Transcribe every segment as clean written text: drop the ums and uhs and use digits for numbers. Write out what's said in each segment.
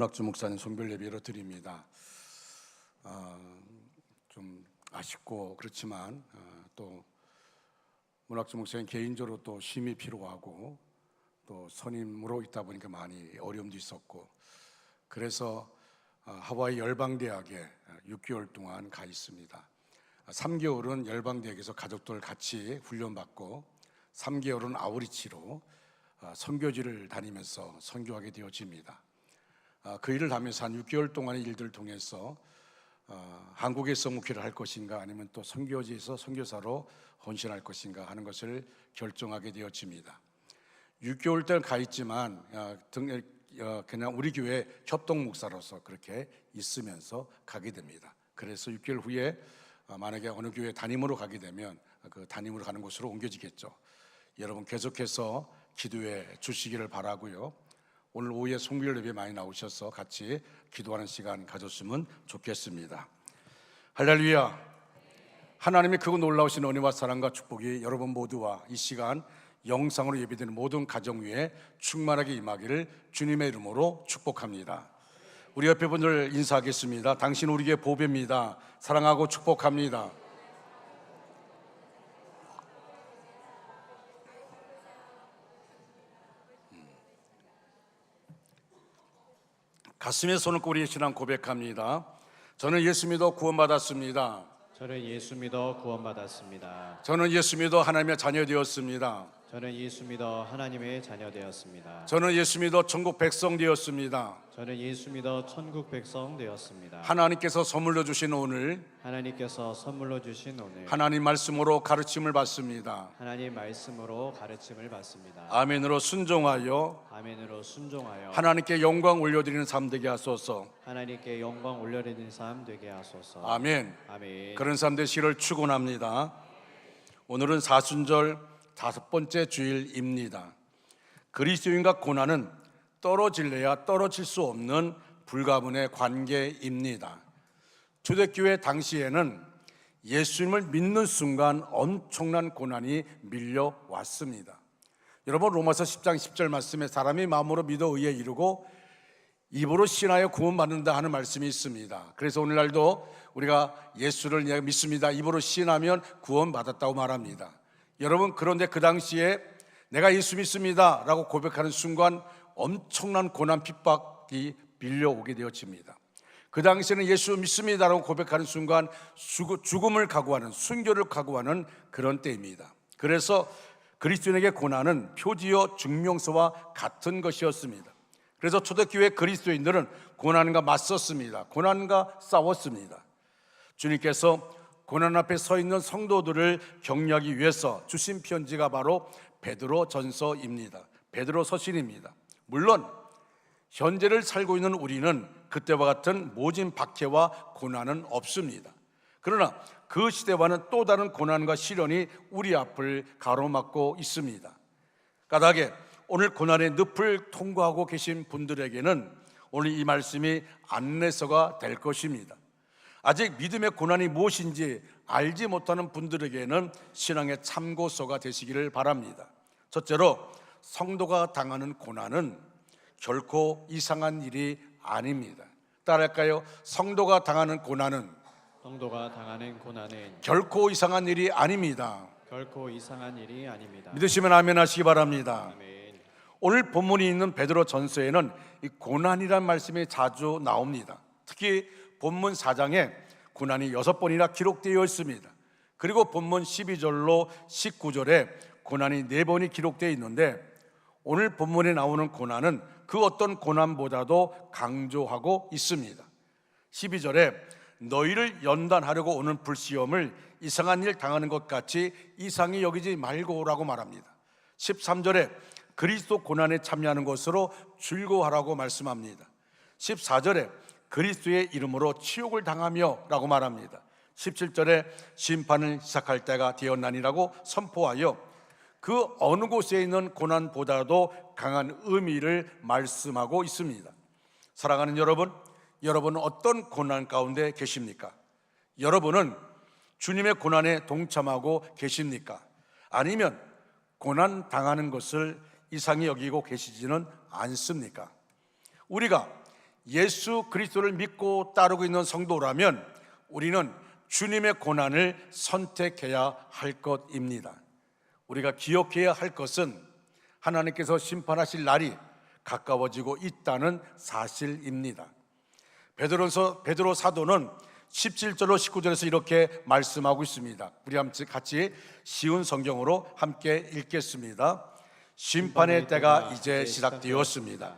문학주 목사님 송별 예배로 드립니다. 좀 아쉽고 그렇지만 또 문학주 목사님 개인적으로 또 쉼이 필요하고 또 선임으로 있다 보니까 많이 어려움도 있었고 그래서 하와이 열방대학에 6개월 동안 가 있습니다. 3개월은 열방대학에서 가족들 같이 훈련받고 3개월은 아우리치로 선교지를 다니면서 선교하게 되어집니다. 그 일을 하면서 한 6개월 동안의 일들을 통해서 한국에서 목회를 할 것인가 아니면 또 선교지에서 선교사로 헌신할 것인가 하는 것을 결정하게 되어집니다. 6개월 동안 가 있지만 그냥 우리 교회 협동 목사로서 그렇게 있으면서 가게 됩니다. 그래서 6개월 후에 만약에 어느 교회 담임으로 가게 되면 그 담임으로 가는 곳으로 옮겨지겠죠. 여러분 계속해서 기도해 주시기를 바라고요. 오늘 오후에 송별 예배 많이 나오셔서 같이 기도하는 시간 가졌으면 좋겠습니다. 할렐루야. 하나님의 크고 놀라우신 은혜와 사랑과 축복이 여러분 모두와 이 시간 영상으로 예배되는 모든 가정 위에 충만하게 임하기를 주님의 이름으로 축복합니다. 우리 옆에 분들 인사하겠습니다. 당신 우리에게 보배입니다. 사랑하고 축복합니다. 가슴에 손을 꽂고 우리의 신앙 고백합니다. 저는 예수 믿어 구원받았습니다. 저는 예수 믿어 구원받았습니다. 저는 예수 믿어 하나님의 자녀 되었습니다. 저는 예수 믿어 하나님의 자녀 되었습니다. 저는 예수 믿어 천국 백성 되었습니다. 저는 예수 믿어 천국 백성 되었습니다. 하나님께서 선물로 주신 오늘, 하나님께서 선물로 주신 오늘, 하나님 말씀으로 가르침을 받습니다. 하나님 말씀으로 가르침을 받습니다. 아멘으로 순종하여 아멘으로 순종하여 하나님께 영광 올려드리는 삶 되게 하소서. 하나님께 영광 올려드리는 삶 되게 하소서. 아멘. 아멘. 그런 삶 되시기를 축원합니다. 오늘은 사순절 5번째 주일입니다. 그리스도인과 고난은 떨어질래야 떨어질 수 없는 불가분의 관계입니다. 초대교회 당시에는 예수님을 믿는 순간 엄청난 고난이 밀려왔습니다. 여러분 로마서 10장 10절 말씀에 사람이 마음으로 믿어 의에 이르고 입으로 신하여 구원받는다 하는 말씀이 있습니다. 그래서 오늘날도 우리가 예수를 내가 믿습니다, 입으로 신하면 구원받았다고 말합니다. 여러분 그런데 그 당시에 내가 예수 믿습니다 라고 고백하는 순간 엄청난 고난 핍박이 밀려오게 되어집니다. 그 당시에는 예수 믿습니다 라고 고백하는 순간 죽음을 각오하는, 순교를 각오하는 그런 때입니다. 그래서 그리스도인에게 고난은 표지어 증명서와 같은 것이었습니다. 그래서 초대교회 그리스도인들은 고난과 맞섰습니다. 고난과 싸웠습니다. 주님께서 고난 앞에 서 있는 성도들을 격려하기 위해서 주신 편지가 바로 베드로 전서입니다. 베드로 서신입니다. 물론 현재를 살고 있는 우리는 그때와 같은 모진 박해와 고난은 없습니다. 그러나 그 시대와는 또 다른 고난과 시련이 우리 앞을 가로막고 있습니다. 까닭에 오늘 고난의 늪을 통과하고 계신 분들에게는 오늘 이 말씀이 안내서가 될 것입니다. 아직 믿음의 고난이 무엇인지 알지 못하는 분들에게는 신앙의 참고서가 되시기를 바랍니다. 첫째로 성도가 당하는 고난은 결코 이상한 일이 아닙니다. 따라할까요? 성도가 당하는 고난은 결코 이상한 일이 아닙니다. 결코 이상한 일이 아닙니다. 믿으시면 아멘 하시기 바랍니다. 아멘. 오늘 본문이 있는 베드로 전서에는 이 고난이란 말씀이 자주 나옵니다. 특히 본문 4장에 고난이 6번이나 기록되어 있습니다. 그리고 본문 12절로 19절에 고난이 4번이 기록되어 있는데 오늘 본문에 나오는 고난은 그 어떤 고난보다도 강조하고 있습니다. 12절에 너희를 연단하려고 오는 불시험을 이상한 일 당하는 것 같이 이상히 여기지 말고 라고 말합니다. 13절에 그리스도 고난에 참여하는 것으로 즐거워하라고 말씀합니다. 14절에 그리스도의 이름으로 치욕을 당하며 라고 말합니다. 17절에 심판을 시작할 때가 되었나니라고 선포하여 그 어느 곳에 있는 고난보다도 강한 의미를 말씀하고 있습니다. 사랑하는 여러분, 여러분은 어떤 고난 가운데 계십니까? 여러분은 주님의 고난에 동참하고 계십니까? 아니면 고난 당하는 것을 이상히 여기고 계시지는 않습니까? 우리가 예수 그리스도를 믿고 따르고 있는 성도라면 우리는 주님의 고난을 선택해야 할 것입니다. 우리가 기억해야 할 것은 하나님께서 심판하실 날이 가까워지고 있다는 사실입니다. 베드로 사도는 17절로 19절에서 이렇게 말씀하고 있습니다. 우리 같이 쉬운 성경으로 함께 읽겠습니다. 심판의 때가 이제 시작되었습니다.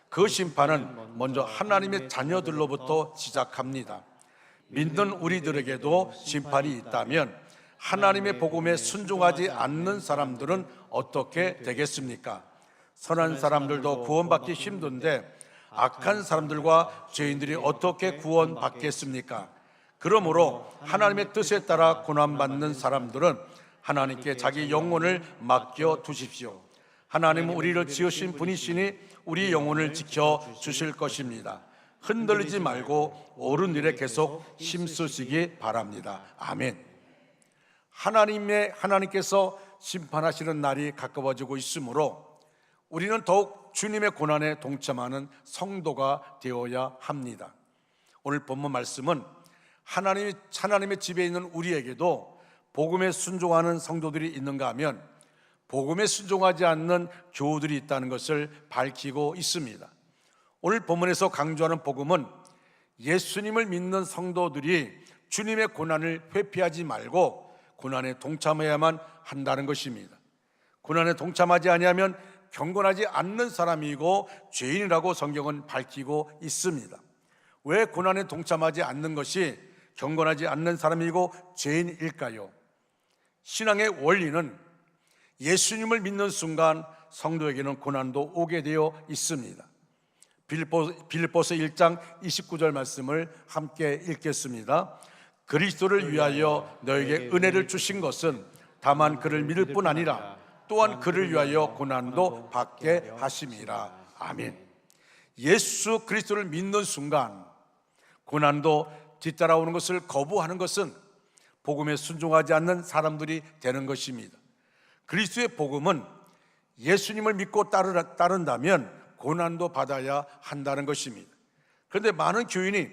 그 심판은 먼저 하나님의 자녀들로부터 시작합니다. 믿는 우리들에게도 심판이 있다면 하나님의 복음에 순종하지 않는 사람들은 어떻게 되겠습니까? 선한 사람들도 구원받기 힘든데 악한 사람들과 죄인들이 어떻게 구원받겠습니까? 그러므로 하나님의 뜻에 따라 고난받는 사람들은 하나님께 자기 영혼을 맡겨 두십시오. 하나님은 우리를 지으신 분이시니 우리 영혼을 지켜 주실 것입니다. 흔들리지 말고 옳은 일에 계속 힘쓰시기 바랍니다. 아멘. 하나님께서 심판하시는 날이 가까워지고 있으므로 우리는 더욱 주님의 고난에 동참하는 성도가 되어야 합니다. 오늘 본문 말씀은 하나님의 집에 있는 우리에게도 복음에 순종하는 성도들이 있는가 하면 복음에 순종하지 않는 교우들이 있다는 것을 밝히고 있습니다. 오늘 본문에서 강조하는 복음은 예수님을 믿는 성도들이 주님의 고난을 회피하지 말고 고난에 동참해야만 한다는 것입니다. 고난에 동참하지 아니하면 경건하지 않는 사람이고 죄인이라고 성경은 밝히고 있습니다. 왜 고난에 동참하지 않는 것이 경건하지 않는 사람이고 죄인일까요? 신앙의 원리는 예수님을 믿는 순간 성도에게는 고난도 오게 되어 있습니다. 빌립보서 1장 29절 말씀을 함께 읽겠습니다. 그리스도를 위하여 너에게 은혜를 주신 것은 다만 그를 믿을 뿐 아니라 또한 그를 위하여 고난도 받게 하심이라. 아멘. 예수 그리스도를 믿는 순간 고난도 뒤따라오는 것을 거부하는 것은 복음에 순종하지 않는 사람들이 되는 것입니다. 그리스도의 복음은 예수님을 믿고 따른다면 고난도 받아야 한다는 것입니다. 그런데 많은 교인이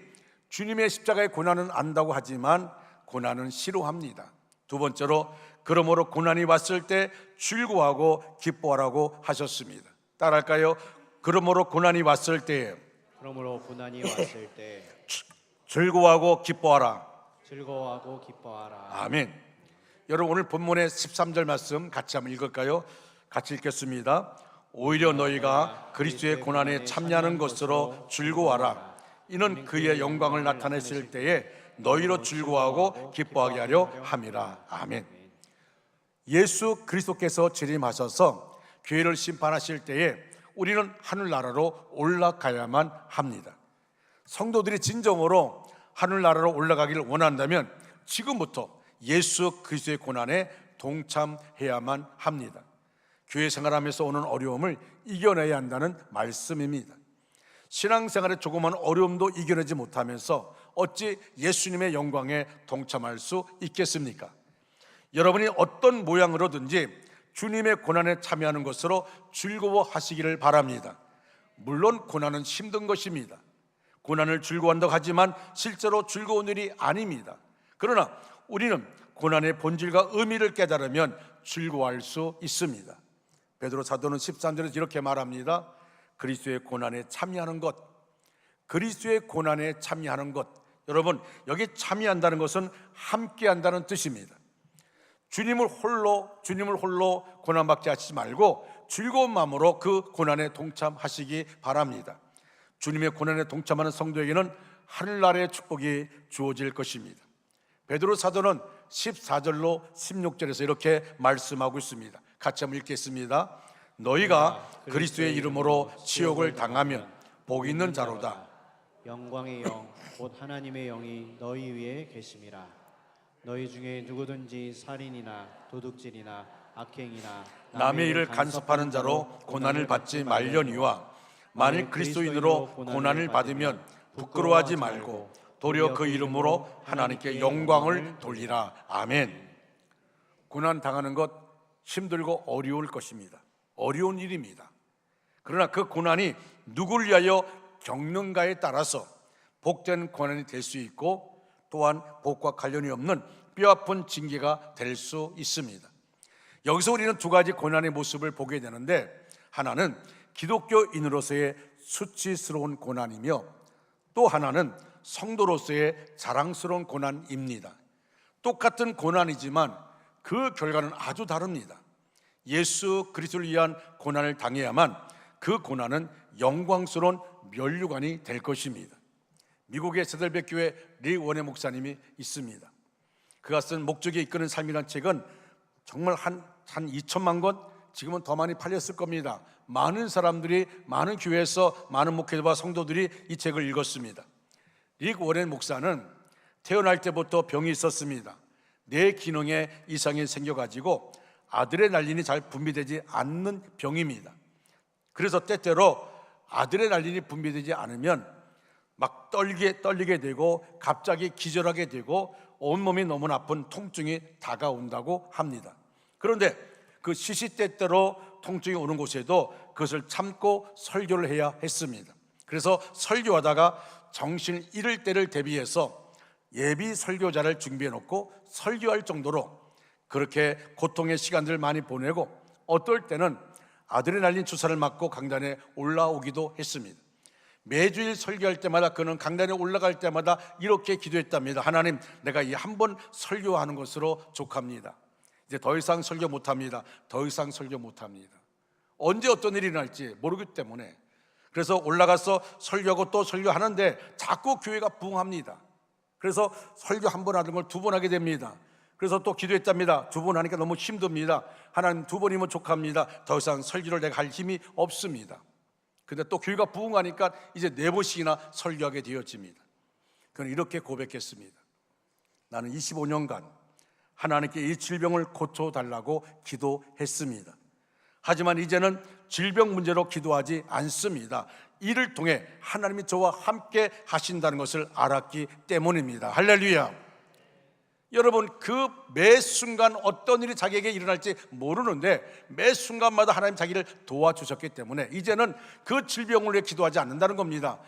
주님의 십자가의 고난은 안다고 하지만 고난은 싫어합니다. 두 번째로 그러므로 고난이 왔을 때 즐거워하고 기뻐하라고 하셨습니다. 따라할까요? 그러므로 고난이 왔을 때 즐거워하고 기뻐하라. 아멘. 여러분 오늘 본문의 13절 말씀 같이 한번 읽을까요? 같이 읽겠습니다. 오히려 너희가 그리스도의 고난에 참여하는 것으로 즐거워하라. 이는 그의 영광을 나타냈을 때에 너희로 즐거워하고 기뻐하게 하려 함이라. 아멘. 예수 그리스도께서 재림하셔서 교회를 심판하실 때에 우리는 하늘나라로 올라가야만 합니다. 성도들이 진정으로 하늘나라로 올라가기를 원한다면 지금부터 예수 그리스도의 고난에 동참해야만 합니다. 교회 생활하면서 오는 어려움을 이겨내야 한다는 말씀입니다. 신앙생활에 조그만 어려움도 이겨내지 못하면서 어찌 예수님의 영광에 동참할 수 있겠습니까? 여러분이 어떤 모양으로든지 주님의 고난에 참여하는 것으로 즐거워하시기를 바랍니다. 물론 고난은 힘든 것입니다. 고난을 즐거워한다고 하지만 실제로 즐거운 일이 아닙니다. 그러나 우리는 고난의 본질과 의미를 깨달으면 즐거워할 수 있습니다. 베드로 사도는 13절에서 이렇게 말합니다. 그리스도의 고난에 참여하는 것, 그리스도의 고난에 참여하는 것. 여러분 여기 참여한다는 것은 함께한다는 뜻입니다. 주님을 홀로 고난받게 하시지 말고 즐거운 마음으로 그 고난에 동참하시기 바랍니다. 주님의 고난에 동참하는 성도에게는 하늘나라의 축복이 주어질 것입니다. 베드로 사도는 14절로 16절에서 이렇게 말씀하고 있습니다. 같이 한번 읽겠습니다. 너희가 그리스도의 이름으로 치욕을 당하면 복 있는 자로다. 영광의 영 곧 하나님의 영이 너희 위에 계심이라. 너희 중에 누구든지 살인이나 도둑질이나 악행이나 남의 일을 간섭하는 자로 고난을 받지 말려니와 만일 그리스도인으로 고난을 받으면 부끄러워하지 말고 도리어 그 이름으로 하나님께 영광을 돌리라. 아멘. 고난 당하는 것 힘들고 어려울 것입니다. 어려운 일입니다. 그러나 그 고난이 누구를 위하여 겪는가에 따라서 복된 고난이 될 수 있고, 또한 복과 관련이 없는 뼈아픈 징계가 될 수 있습니다. 여기서 우리는 두 가지 고난의 모습을 보게 되는데, 하나는 기독교인으로서의 수치스러운 고난이며, 또 하나는 성도로서의 자랑스러운 고난입니다. 똑같은 고난이지만 그 결과는 아주 다릅니다. 예수 그리스도를 위한 고난을 당해야만 그 고난은 영광스러운 면류관이 될 것입니다. 미국의 세델백 교회 리 원의 목사님이 있습니다. 그가 쓴 목적이 이끄는 삶이라는 책은 정말 한 2천만 권, 지금은 더 많이 팔렸을 겁니다. 많은 사람들이, 많은 교회에서 많은 목회자와 성도들이 이 책을 읽었습니다. 릭 워렌 목사는 태어날 때부터 병이 있었습니다. 뇌 기능에 이상이 생겨가지고 아드레날린이 잘 분비되지 않는 병입니다. 그래서 때때로 아드레날린이 분비되지 않으면 막 떨리게 되고 갑자기 기절하게 되고 온몸이 너무 아픈 통증이 다가온다고 합니다. 그런데 그 시시때때로 통증이 오는 곳에도 그것을 참고 설교를 해야 했습니다. 그래서 설교하다가 정신을 잃을 때를 대비해서 예비 설교자를 준비해 놓고 설교할 정도로 그렇게 고통의 시간들을 많이 보내고, 어떨 때는 아드레날린 주사를 맞고 강단에 올라오기도 했습니다. 매주일 설교할 때마다 그는 강단에 올라갈 때마다 이렇게 기도했답니다. 하나님, 내가 이 한 번 설교하는 것으로 족합니다. 이제 더 이상 설교 못합니다. 더 이상 설교 못합니다. 언제 어떤 일이 날지 모르기 때문에. 그래서 올라가서 설교하고 또 설교하는데 자꾸 교회가 부흥합니다. 그래서 설교 한 번 하는 걸 두 번 하게 됩니다. 그래서 또 기도했답니다. 두 번 하니까 너무 힘듭니다. 하나님, 두 번이면 족합니다. 더 이상 설교를 내가 할 힘이 없습니다. 근데 또 교회가 부흥하니까 이제 4번씩이나 설교하게 되어집니다. 그는 이렇게 고백했습니다. 나는 25년간 하나님께 이 질병을 고쳐달라고 기도했습니다. 하지만 이제는 질병 문제로 기도하지 않습니다. 이를 통해 하나님이 저와 함께 하신다는 것을 알았기 때문입니다. 할렐루야. 여러분, 그 매 순간 어떤 일이 자기에게 일어날지 모르는데 매 순간마다 하나님 자기를 도와주셨기 때문에 이제는 그 질병을 위해 기도하지 않는다는 겁니다.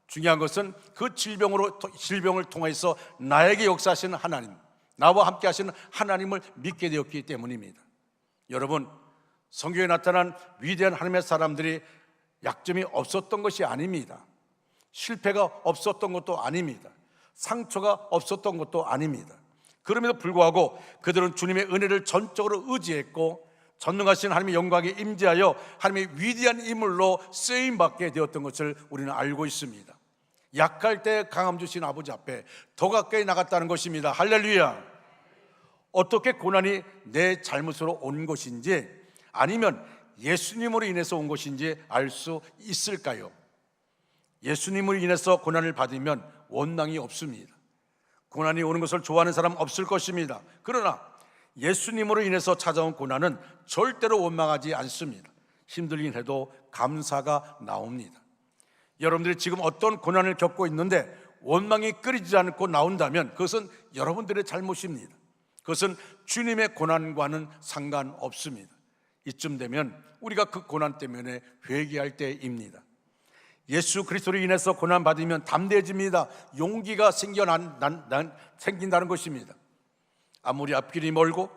중요한 것은 그 질병을 통해서 나에게 역사하시는 하나님, 나와 함께 하시는 하나님을 믿게 되었기 때문입니다. 여러분, 성경에 나타난 위대한 하나님의 사람들이 약점이 없었던 것이 아닙니다. 실패가 없었던 것도 아닙니다. 상처가 없었던 것도 아닙니다. 그럼에도 불구하고 그들은 주님의 은혜를 전적으로 의지했고 전능하신 하나님의 영광에 임재하여 하나님의 위대한 인물로 쓰임받게 되었던 것을 우리는 알고 있습니다. 약할 때 강함 주신 아버지 앞에 더 가까이 나갔다는 것입니다. 할렐루야. 어떻게 고난이 내 잘못으로 온 것인지, 아니면 예수님으로 인해서 온 것인지 알 수 있을까요? 예수님으로 인해서 고난을 받으면 원망이 없습니다. 고난이 오는 것을 좋아하는 사람 없을 것입니다. 그러나 예수님으로 인해서 찾아온 고난은 절대로 원망하지 않습니다. 힘들긴 해도 감사가 나옵니다. 여러분들이 지금 어떤 고난을 겪고 있는데 원망이 끊이지 않고 나온다면 그것은 여러분들의 잘못입니다. 그것은 주님의 고난과는 상관없습니다. 이쯤 되면 우리가 그 고난 때문에 회개할 때입니다. 예수 그리스도로 인해서 고난받으면 담대해집니다. 용기가 생긴다는 것입니다. 아무리 앞길이 멀고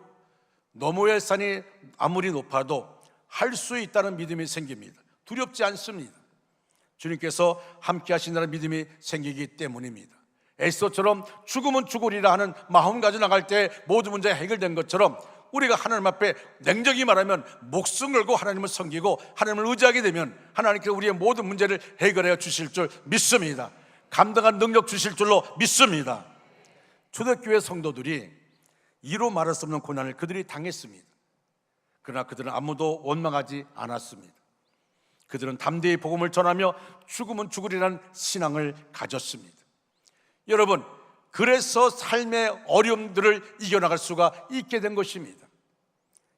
너머의 산이 아무리 높아도 할 수 있다는 믿음이 생깁니다. 두렵지 않습니다. 주님께서 함께 하신다는 믿음이 생기기 때문입니다. 에스더처럼 죽으면 죽으리라 하는 마음 가져 나갈 때 모든 문제가 해결된 것처럼 우리가 하나님 앞에 냉정히 말하면 목숨 걸고 하나님을 섬기고 하나님을 의지하게 되면 하나님께서 우리의 모든 문제를 해결해 주실 줄 믿습니다. 감당한 능력 주실 줄로 믿습니다. 초대교회 성도들이 이로 말할 수 없는 고난을 그들이 당했습니다. 그러나 그들은 아무도 원망하지 않았습니다. 그들은 담대히 복음을 전하며 죽으면 죽으리라는 신앙을 가졌습니다. 여러분, 그래서 삶의 어려움들을 이겨나갈 수가 있게 된 것입니다.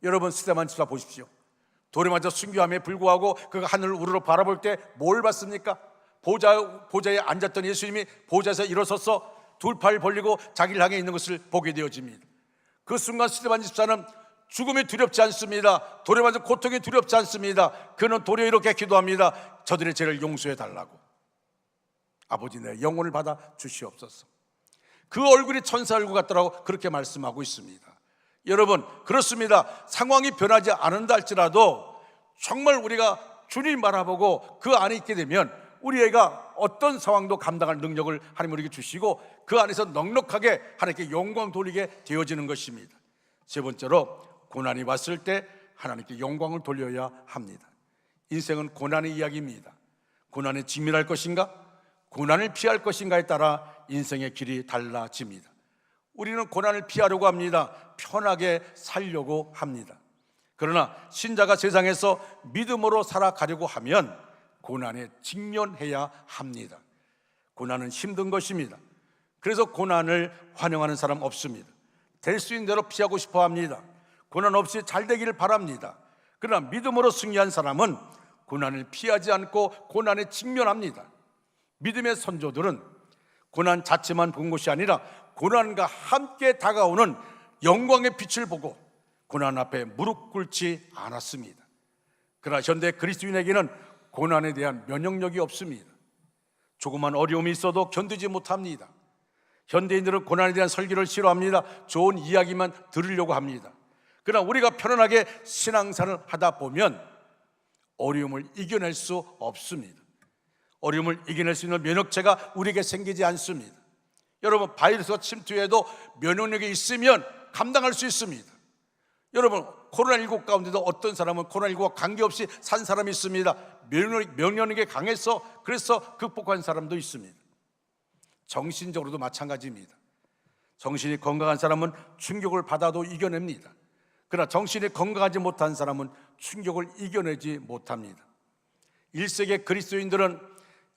여러분, 스데반 집사 보십시오. 돌에 맞아 순교함에 불구하고 그가 하늘을 우러러 바라볼 때 뭘 봤습니까? 보좌에 앉았던 예수님이 보좌에서 일어서서 두 팔 벌리고 자기를 향해 있는 것을 보게 되어집니다. 그 순간 스데반 집사는 죽음이 두렵지 않습니다. 돌에 맞은 고통이 두렵지 않습니다. 그는 도리어 이렇게 기도합니다. 저들의 죄를 용서해 달라고. 아버지 내 영혼을 받아 주시옵소서. 그 얼굴이 천사 얼굴 같더라고 그렇게 말씀하고 있습니다. 여러분, 그렇습니다. 상황이 변하지 않는다 할지라도 정말 우리가 주님 바라보고 그 안에 있게 되면 우리가 어떤 상황도 감당할 능력을 하나님 우리에게 주시고 그 안에서 넉넉하게 하나님께 영광 돌리게 되어지는 것입니다. 세 번째로, 고난이 왔을 때 하나님께 영광을 돌려야 합니다. 인생은 고난의 이야기입니다. 고난에 직면할 것인가, 고난을 피할 것인가에 따라 인생의 길이 달라집니다. 우리는 고난을 피하려고 합니다. 편하게 살려고 합니다. 그러나 신자가 세상에서 믿음으로 살아가려고 하면 고난에 직면해야 합니다. 고난은 힘든 것입니다. 그래서 고난을 환영하는 사람 없습니다. 될 수 있는 대로 피하고 싶어 합니다. 고난 없이 잘 되기를 바랍니다. 그러나 믿음으로 승리한 사람은 고난을 피하지 않고 고난에 직면합니다. 믿음의 선조들은 고난 자체만 본 것이 아니라 고난과 함께 다가오는 영광의 빛을 보고 고난 앞에 무릎 꿇지 않았습니다. 그러나 현대 그리스도인에게는 고난에 대한 면역력이 없습니다. 조그만 어려움이 있어도 견디지 못합니다. 현대인들은 고난에 대한 설교를 싫어합니다. 좋은 이야기만 들으려고 합니다. 그러나 우리가 편안하게 신앙생활을 하다 보면 어려움을 이겨낼 수 없습니다. 어려움을 이겨낼 수 있는 면역체가 우리에게 생기지 않습니다. 여러분, 바이러스가 침투해도 면역력이 있으면 감당할 수 있습니다. 여러분, 코로나19 가운데도 어떤 사람은 코로나19와 관계없이 산 사람이 있습니다. 면역력이 강해서 그래서 극복한 사람도 있습니다. 정신적으로도 마찬가지입니다. 정신이 건강한 사람은 충격을 받아도 이겨냅니다. 그러나 정신이 건강하지 못한 사람은 충격을 이겨내지 못합니다. 1세기 그리스도인들은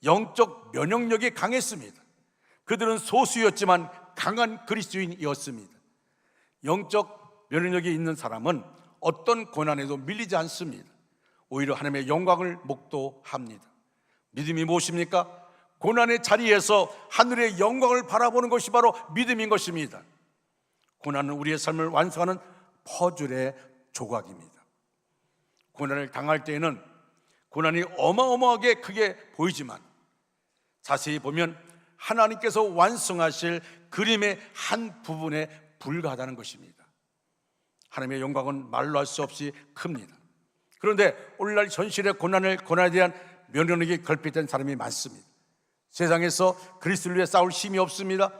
영적 면역력이 강했습니다. 그들은 소수였지만 강한 그리스도인이었습니다. 영적 면역력이 있는 사람은 어떤 고난에도 밀리지 않습니다. 오히려 하나님의 영광을 목도합니다. 믿음이 무엇입니까? 고난의 자리에서 하늘의 영광을 바라보는 것이 바로 믿음인 것입니다. 고난은 우리의 삶을 완성하는 퍼즐의 조각입니다. 고난을 당할 때에는 고난이 어마어마하게 크게 보이지만 자세히 보면 하나님께서 완성하실 그림의 한 부분에 불과하다는 것입니다. 하나님의 영광은 말로 할 수 없이 큽니다. 그런데 오늘날 현실의 고난에 대한 면역력이 결핍된 사람이 많습니다. 세상에서 그리스도를 위해 싸울 힘이 없습니다.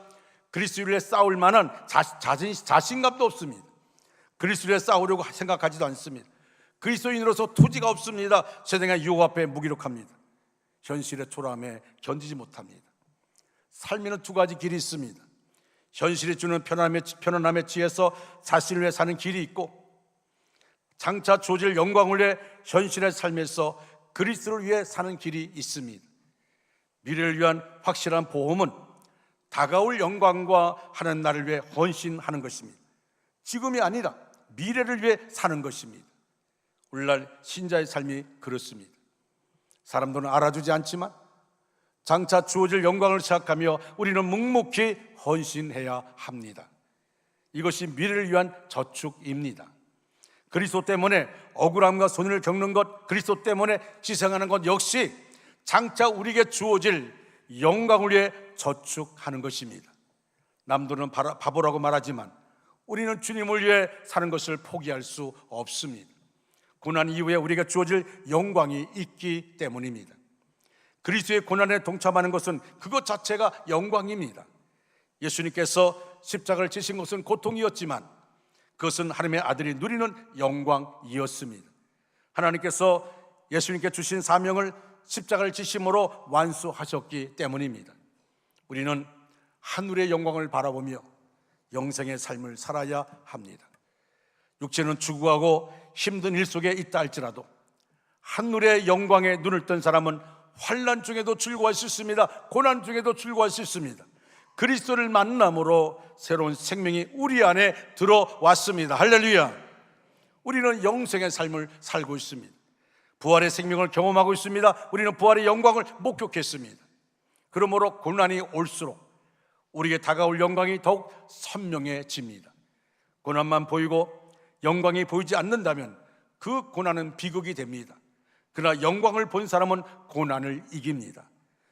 그리스도를 위해 싸울 만한 자신감도 없습니다. 그리스도를 위해 싸우려고 생각하지도 않습니다. 그리스도인으로서 투지가 없습니다. 세상의 유혹 앞에 무기력합니다. 현실의 초라함에 견디지 못합니다. 삶에는 두 가지 길이 있습니다. 현실이 주는 편안함에 취해서 자신을 위해 사는 길이 있고, 장차 주어질 영광을 위해 현실의 삶에서 그리스도를 위해 사는 길이 있습니다. 미래를 위한 확실한 보험은 다가올 영광과 하는 날을 위해 헌신하는 것입니다. 지금이 아니라 미래를 위해 사는 것입니다. 오늘날 신자의 삶이 그렇습니다. 사람들은 알아주지 않지만 장차 주어질 영광을 생각하며 우리는 묵묵히 헌신해야 합니다. 이것이 미래를 위한 저축입니다. 그리스도 때문에 억울함과 손해를 겪는 것, 그리스도 때문에 희생하는 것 역시 장차 우리에게 주어질 영광을 위해 저축하는 것입니다. 남들은 바보라고 말하지만 우리는 주님을 위해 사는 것을 포기할 수 없습니다. 고난 이후에 우리에게 주어질 영광이 있기 때문입니다. 그리스도의 고난에 동참하는 것은 그것 자체가 영광입니다. 예수님께서 십자가를 지신 것은 고통이었지만 그것은 하나님의 아들이 누리는 영광이었습니다. 하나님께서 예수님께 주신 사명을 십자가를 지심으로 완수하셨기 때문입니다. 우리는 하늘의 영광을 바라보며 영생의 삶을 살아야 합니다. 육체는 죽어가고 힘든 일 속에 있다 할지라도 하늘의 영광에 눈을 뜬 사람은 환난 중에도 즐거워할 수 있습니다. 고난 중에도 즐거워할 수 있습니다. 그리스도를 만남으로 새로운 생명이 우리 안에 들어왔습니다. 할렐루야. 우리는 영생의 삶을 살고 있습니다. 부활의 생명을 경험하고 있습니다. 우리는 부활의 영광을 목격했습니다. 그러므로 고난이 올수록 우리에게 다가올 영광이 더욱 선명해집니다. 고난만 보이고 영광이 보이지 않는다면 그 고난은 비극이 됩니다. 그러나 영광을 본 사람은 고난을 이깁니다.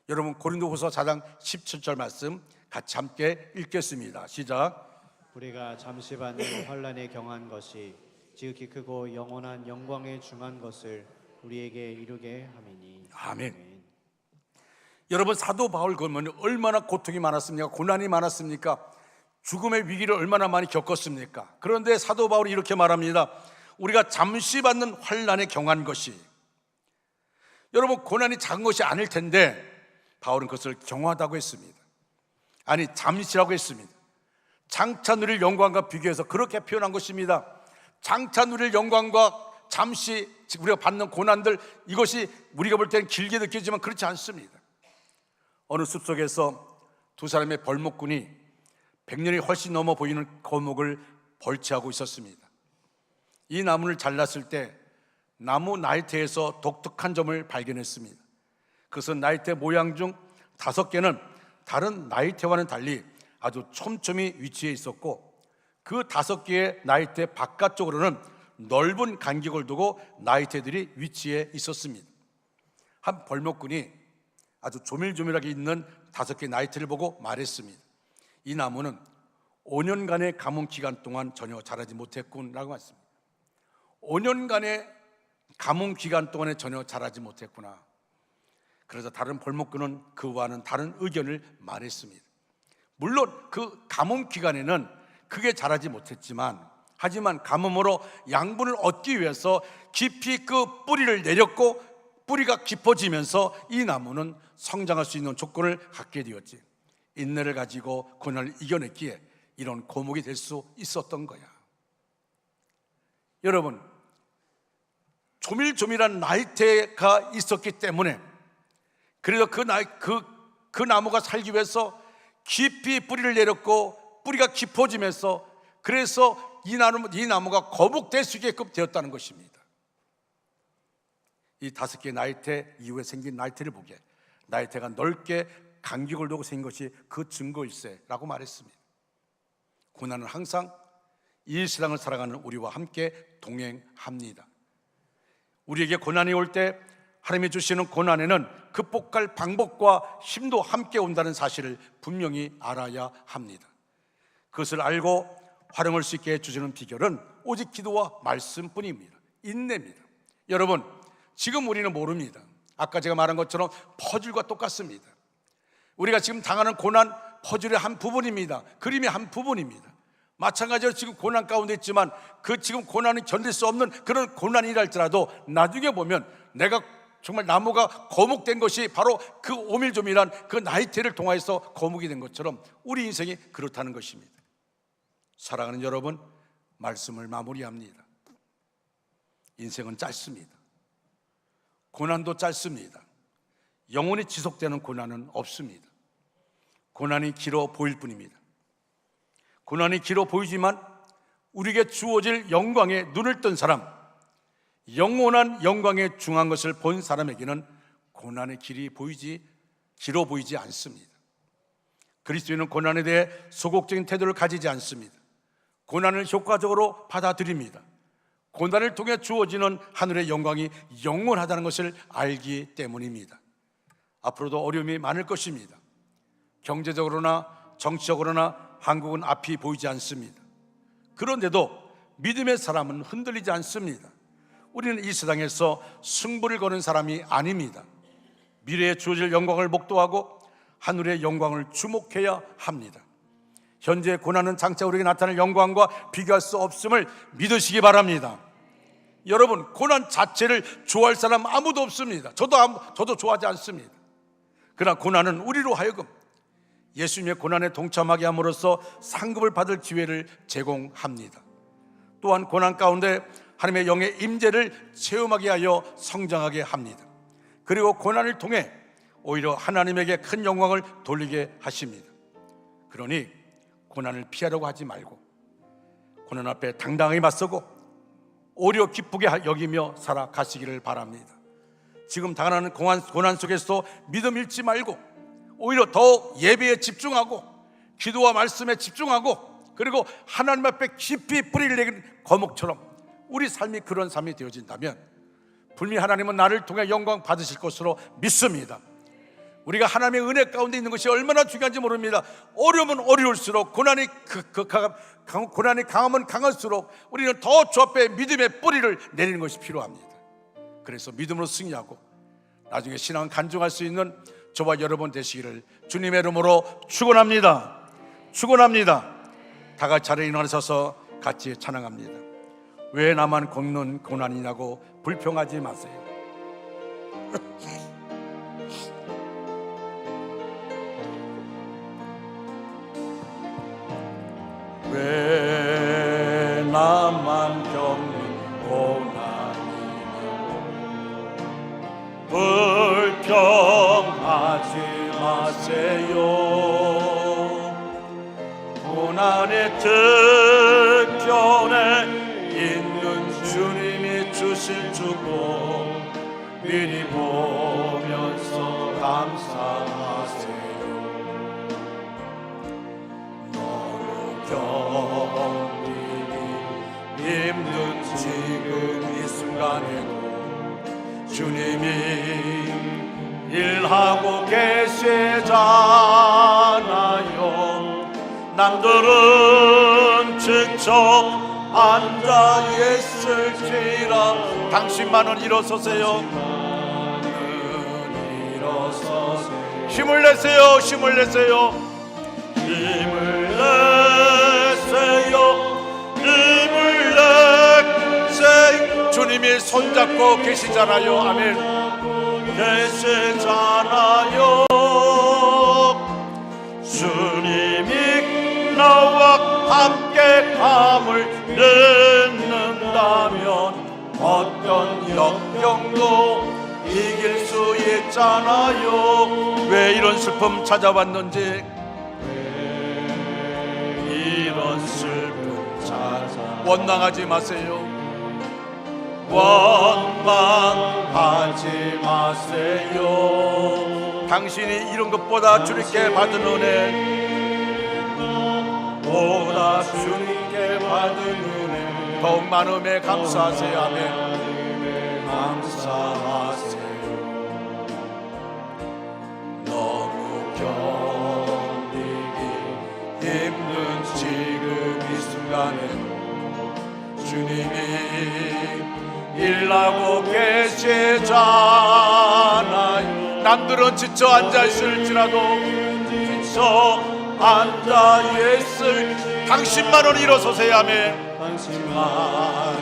여러분 고린도후서 4장 17절 말씀 같이 함께 읽겠습니다. 시작. 우리가 잠시 받는 환난에 경한 것이 지극히 크고 영원한 영광에 중한 것을 우리에게 이루게 함이니. 아멘. 여러분 사도 바울 그러면 얼마나 고통이 많았습니까? 고난이 많았습니까? 죽음의 위기를 얼마나 많이 겪었습니까? 그런데 사도 바울이 이렇게 말합니다. 우리가 잠시 받는 환난에 경한 것이, 여러분 고난이 작은 것이 아닐 텐데 바울은 그것을 경하다고 했습니다. 아니 잠시라고 했습니다. 장차 누릴 영광과 비교해서 그렇게 표현한 것입니다. 장차 누릴 영광과 잠시 우리가 받는 고난들, 이것이 우리가 볼 때는 길게 느껴지지만 그렇지 않습니다. 어느 숲속에서 두 사람의 벌목꾼이 100년이 훨씬 넘어 보이는 거목을 벌채하고 있었습니다. 이 나무를 잘랐을 때 나무 나이테에서 독특한 점을 발견했습니다. 그것은 나이테 모양 중 5개는 다른 나이테와는 달리 아주 촘촘히 위치해 있었고, 그 5개의 나이테 바깥쪽으로는 넓은 간격을 두고 나이테들이 위치해 있었습니다. 한 벌목꾼이 아주 조밀조밀하게 있는 5개 나이테를 보고 말했습니다. 이 나무는 5년간의 가뭄 기간 동안 전혀 자라지 못했구나라고 했습니다. 5년간의 가뭄 기간 동안에 전혀 자라지 못했구나. 그래서 다른 벌목꾼은 그와는 다른 의견을 말했습니다. 물론 그 가뭄 기간에는 크게 자라지 못했지만, 하지만 가뭄으로 양분을 얻기 위해서 깊이 그 뿌리를 내렸고, 뿌리가 깊어지면서 이 나무는 성장할 수 있는 조건을 갖게 되었지. 인내를 가지고 고난을 이겨냈기에 이런 고목이 될 수 있었던 거야. 여러분, 조밀조밀한 나이테가 있었기 때문에, 그래서 그 나무가 살기 위해서 깊이 뿌리를 내렸고 뿌리가 깊어지면서, 그래서 이 나무가 거목될 수 있게끔 되었다는 것입니다. 이 5개 나이테 이후에 생긴 나이테를 보게, 나이테가 넓게 간격을 두고 생긴 것이 그 증거일세 라고 말했습니다. 고난은 항상 이 세상을 살아가는 우리와 함께 동행합니다. 우리에게 고난이 올 때 하나님이 주시는 고난에는 극복할 방법과 힘도 함께 온다는 사실을 분명히 알아야 합니다. 그것을 알고 활용할 수 있게 해주시는 비결은 오직 기도와 말씀뿐입니다. 인내입니다. 여러분, 지금 우리는 모릅니다. 아까 제가 말한 것처럼 퍼즐과 똑같습니다. 우리가 지금 당하는 고난, 퍼즐의 한 부분입니다. 그림의 한 부분입니다. 마찬가지로 지금 고난 가운데 있지만 그 지금 고난은 견딜 수 없는 그런 고난이라 할지라도 나중에 보면 내가 정말 나무가 거목된 것이 바로 그 오밀조밀한 그 나이테를 통하여서 거목이 된 것처럼 우리 인생이 그렇다는 것입니다. 사랑하는 여러분, 말씀을 마무리합니다. 인생은 짧습니다. 고난도 짧습니다. 영원히 지속되는 고난은 없습니다. 고난이 길어 보일 뿐입니다. 고난이 길어 보이지만 우리에게 주어질 영광에 눈을 뜬 사람, 영원한 영광에 중한 것을 본 사람에게는 고난의 길이 길어 보이지 않습니다. 그리스도인은 고난에 대해 소극적인 태도를 가지지 않습니다. 고난을 효과적으로 받아들입니다. 고난을 통해 주어지는 하늘의 영광이 영원하다는 것을 알기 때문입니다. 앞으로도 어려움이 많을 것입니다. 경제적으로나 정치적으로나 한국은 앞이 보이지 않습니다. 그런데도 믿음의 사람은 흔들리지 않습니다. 우리는 이 세상에서 승부를 거는 사람이 아닙니다. 미래에 주어질 영광을 목도하고 하늘의 영광을 주목해야 합니다. 현재 고난은 장차 우리에게 나타날 영광과 비교할 수 없음을 믿으시기 바랍니다. 여러분, 고난 자체를 좋아할 사람 아무도 없습니다. 저도 좋아하지 않습니다. 그러나 고난은 우리로 하여금 예수님의 고난에 동참하게 함으로써 상급을 받을 기회를 제공합니다. 또한 고난 가운데 하나님의 영의 임재를 체험하게 하여 성장하게 합니다. 그리고 고난을 통해 오히려 하나님에게 큰 영광을 돌리게 하십니다. 그러니 고난을 피하려고 하지 말고 고난 앞에 당당하게 맞서고 오히려 기쁘게 여기며 살아가시기를 바랍니다. 지금 당하는 고난 속에서도 믿음 잃지 말고 오히려 더욱 예배에 집중하고 기도와 말씀에 집중하고, 그리고 하나님 앞에 깊이 뿌리를 내린 거목처럼 우리 삶이 그런 삶이 되어진다면 분명히 하나님은 나를 통해 영광 받으실 것으로 믿습니다. 우리가 하나님의 은혜 가운데 있는 것이 얼마나 중요한지 모릅니다. 어려우면 어려울수록, 고난이 강하면 강할수록 우리는 더 주 앞에 믿음의 뿌리를 내리는 것이 필요합니다. 그래서 믿음으로 승리하고 나중에 신앙을 간증할 수 있는 저와 여러분 되시기를 주님의 이름으로 축원합니다. 축원합니다. 다 같이 자리에 일어나셔서 같이 찬양합니다. 왜 나만 겪는 고난이냐고 불평하지 마세요. 왜 나만 겪는 고난이냐고 불평하지 마세요. 고난의 특권에 있는 주님이 주실 주고 미리 보면서 감사하세요. 너무 견디기 힘든 지금 이 순간에도 주님이 일하고 계시잖아요. 남들은 직접 앉아 있을지라 당신만은 일어서세요. 힘을 내세요. 힘을 내세요. 힘을 내세요. 힘을 내세요. 주님이 손잡고 계시잖아요. 아멘. 계시잖아요. 주님이 나와 함께 감을 듣는다면 어떤 역경도 이길 수 있잖아요. 왜 이런 슬픔 찾아왔는지, 이런 슬픔 찾아 원망하지 마세요. 원망하지 마세요. 당신이 이런 것보다 주님께 받은 은혜, 보다 주님께 받은 은혜 더욱 많음에 감사하세요. 아멘. 감사하세요. 너무 견디기 힘든 지금 이 순간에도 주님이 일하고 계시잖아요. 남들은 지쳐 앉아있을지라도 지쳐 앉아있을 당신만은 일어서세요. 아멘. 당신만은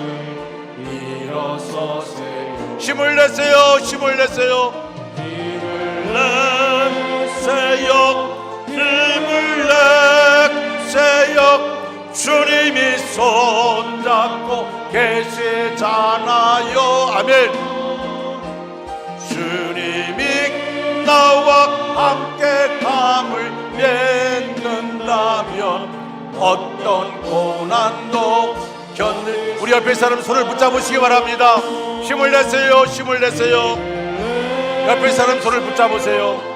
일어서세요. 힘을 내세요. 힘을 내세요. 힘을 내세요. 힘을 내세요. 주님이 손잡고 계시잖아요. 아멘. 주님이 나와 함께 감을 맺는다면 어떤 고난도 견딜. 우리 옆에 사람 손을 붙잡으시기 바랍니다. 힘을 내세요. 힘을 내세요. 옆에 사람 손을 붙잡으세요.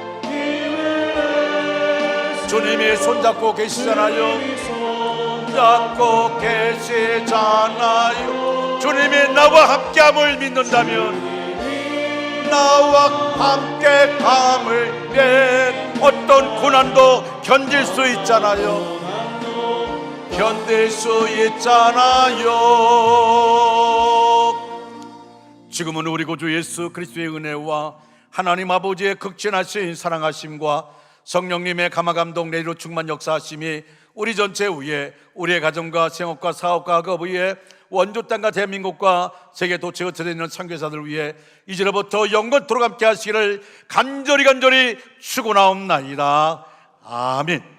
주님이 손잡고 계시잖아요. 잡고 계시잖아요. 주님이 나와 함께함을 믿는다면 나와 함께 감을 내 어떤 고난도 견딜 수 있잖아요. 견딜 수 있잖아요. 지금은 우리 구주 예수 그리스도의 은혜와 하나님 아버지의 극진하신 사랑하심과 성령님의 감화감동 내리로 충만 역사하심이 우리 전체 위에, 우리의 가정과 생업과 사업과 학업 위에, 원조 땅과 대한민국과 세계 도처에 흩어져 있는 선교사들 위해 이제로부터 영원토록 함께 하시기를 간절히 축원하옵나이다. 아멘.